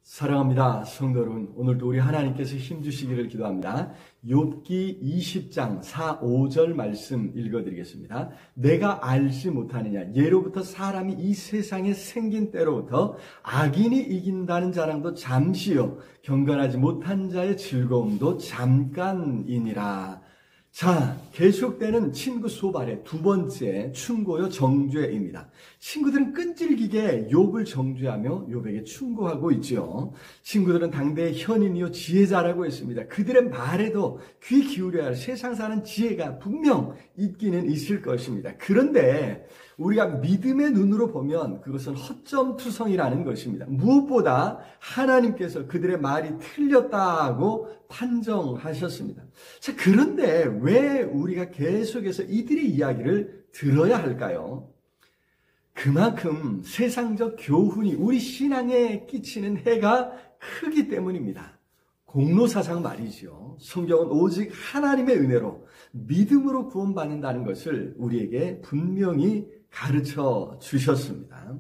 사랑합니다. 성도 여러분, 오늘도 우리 하나님께서 힘주시기를 기도합니다. 욥기 20장 4, 5절 말씀 읽어드리겠습니다. 내가 알지 못하느냐? 예로부터 사람이 이 세상에 생긴 때로부터 악인이 이긴다는 자랑도 잠시요, 경건하지 못한 자의 즐거움도 잠깐이니라. 자, 계속되는 친구 소발의 두 번째 충고요 정죄입니다. 친구들은 끈질기게 욥을 정죄하며 욥에게 충고하고 있죠. 친구들은 당대의 현인이요 지혜자라고 했습니다. 그들의 말에도 귀 기울여야 할 세상 사는 지혜가 분명 있기는 있을 것입니다. 그런데 우리가 믿음의 눈으로 보면 그것은 허점투성이라는 것입니다. 무엇보다 하나님께서 그들의 말이 틀렸다고 판정하셨습니다. 자, 그런데 왜 우리가 계속해서 이들의 이야기를 들어야 할까요? 그만큼 세상적 교훈이 우리 신앙에 끼치는 해가 크기 때문입니다. 공로사상 말이죠. 성경은 오직 하나님의 은혜로 믿음으로 구원받는다는 것을 우리에게 분명히 가르쳐 주셨습니다.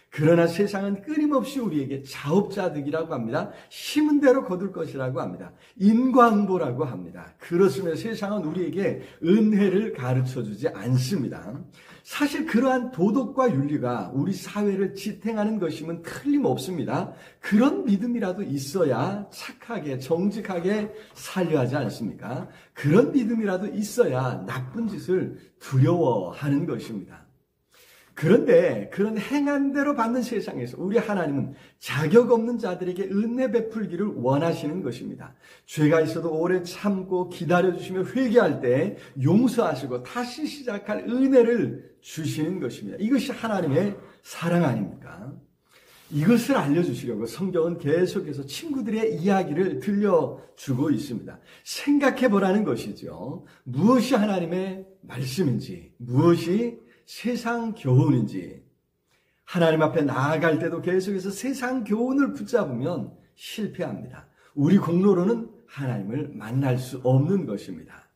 그러나 세상은 끊임없이 우리에게 자업자득이라고 합니다. 심은 대로 거둘 것이라고 합니다. 인광보라고 합니다. 그렇으면 세상은 우리에게 은혜를 가르쳐 주지 않습니다. 사실 그러한 도덕과 윤리가 우리 사회를 지탱하는 것이면 틀림없습니다. 그런 믿음이라도 있어야 착하게 정직하게 살려 하지 않습니까? 그런 믿음이라도 있어야 나쁜 짓을 두려워하는 것입니다. 그런데 그런 행한 대로 받는 세상에서 우리 하나님은 자격 없는 자들에게 은혜 베풀기를 원하시는 것입니다. 죄가 있어도 오래 참고 기다려주시며 회개할 때 용서하시고 다시 시작할 은혜를 주시는 것입니다. 이것이 하나님의 사랑 아닙니까? 이것을 알려주시려고 성경은 계속해서 친구들의 이야기를 들려주고 있습니다. 생각해보라는 것이죠. 무엇이 하나님의 말씀인지, 무엇이 세상 교훈인지. 하나님 앞에 나아갈 때도 계속해서 세상 교훈을 붙잡으면 실패합니다. 우리 공로로는 하나님을 만날 수 없는 것입니다.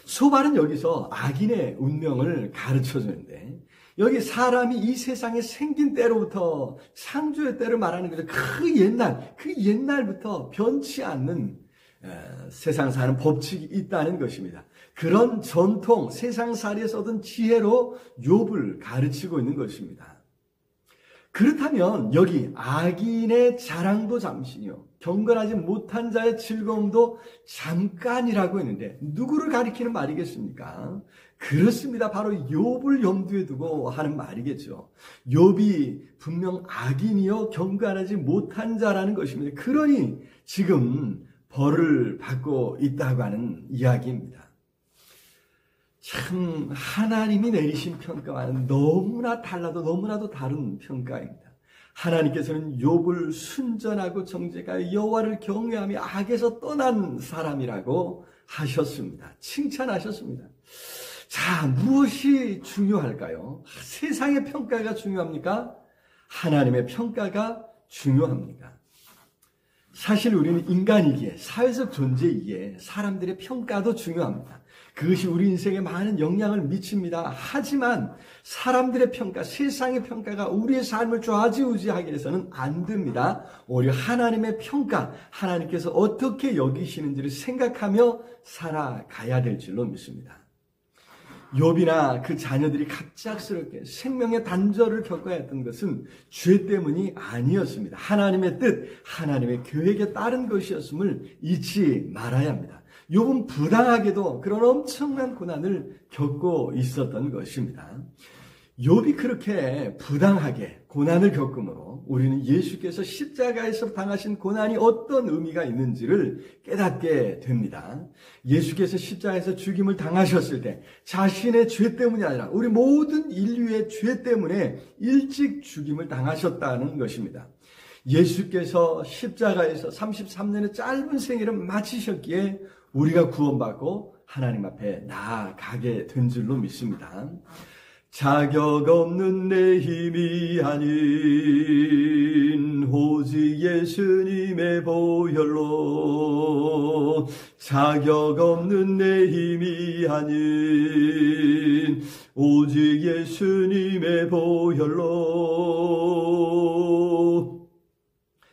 소발은 여기서 악인의 운명을 가르쳐 주는데, 여기 사람이 이 세상에 생긴 때로부터 창조의 때를 말하는 거죠. 그 옛날부터 변치 않는 세상 사는 법칙이 있다는 것입니다. 그런 전통, 세상살이에서 얻은 지혜로 욥을 가르치고 있는 것입니다. 그렇다면 여기 악인의 자랑도 잠시요, 경건하지 못한 자의 즐거움도 잠깐이라고 했는데 누구를 가리키는 말이겠습니까? 그렇습니다. 바로 욥을 염두에 두고 하는 말이겠죠. 욥이 분명 악인이요 경건하지 못한 자라는 것입니다. 그러니 지금 벌을 받고 있다고 하는 이야기입니다. 참 하나님이 내리신 평가와는 너무나도 다른 평가입니다. 하나님께서는 욥을 순전하고 정직하여 여호와를 경외하며 악에서 떠난 사람이라고 하셨습니다. 칭찬하셨습니다. 자, 무엇이 중요할까요? 세상의 평가가 중요합니까? 하나님의 평가가 중요합니까? 사실 우리는 인간이기에, 사회적 존재이기에 사람들의 평가도 중요합니다. 그것이 우리 인생에 많은 영향을 미칩니다. 하지만 사람들의 평가, 세상의 평가가 우리의 삶을 좌지우지하게 해서는 안 됩니다. 오히려 하나님의 평가, 하나님께서 어떻게 여기시는지를 생각하며 살아가야 될 줄로 믿습니다. 욥이나 그 자녀들이 갑작스럽게 생명의 단절을 겪어야 했던 것은 죄 때문이 아니었습니다. 하나님의 뜻, 하나님의 계획에 따른 것이었음을 잊지 말아야 합니다. 욥은 부당하게도 그런 엄청난 고난을 겪고 있었던 것입니다. 욥이 그렇게 부당하게 고난을 겪음으로 우리는 예수께서 십자가에서 당하신 고난이 어떤 의미가 있는지를 깨닫게 됩니다. 예수께서 십자가에서 죽임을 당하셨을 때 자신의 죄 때문이 아니라 우리 모든 인류의 죄 때문에 일찍 죽임을 당하셨다는 것입니다. 예수께서 십자가에서 33년의 짧은 생애를 마치셨기에 우리가 구원받고 하나님 앞에 나아가게 된 줄로 믿습니다. 자격 없는 내 힘이 아닌 오직 예수님의 보혈로, 자격 없는 내 힘이 아닌 오직 예수님의 보혈로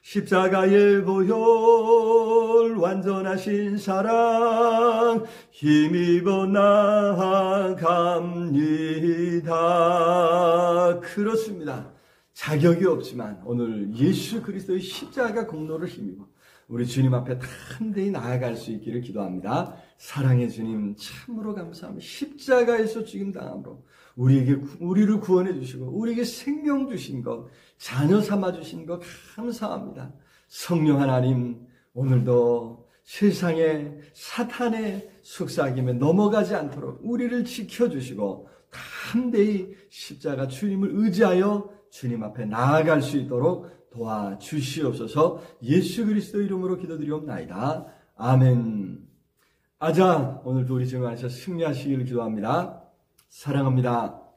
십자가의 보혈 완전하신 사랑 힘입어 나아갑니다. 그렇습니다. 자격이 없지만 오늘 예수 그리스도의 십자가 공로를 힘입어 우리 주님 앞에 담대히 나아갈 수 있기를 기도합니다. 사랑의 주님 참으로 감사합니다. 십자가에서 죽임당함으로 우리를 구원해 주시고 우리에게 생명 주신 것, 자녀 삼아 주신 것 감사합니다. 성령 하나님, 오늘도 세상의 사탄의 속삭임에 넘어가지 않도록 우리를 지켜주시고 담대히 십자가 주님을 의지하여 주님 앞에 나아갈 수 있도록 도와주시옵소서. 예수 그리스도 이름으로 기도드리옵나이다. 아멘. 아자, 오늘도 우리 증언하셔 승리하시기를 기도합니다. 사랑합니다.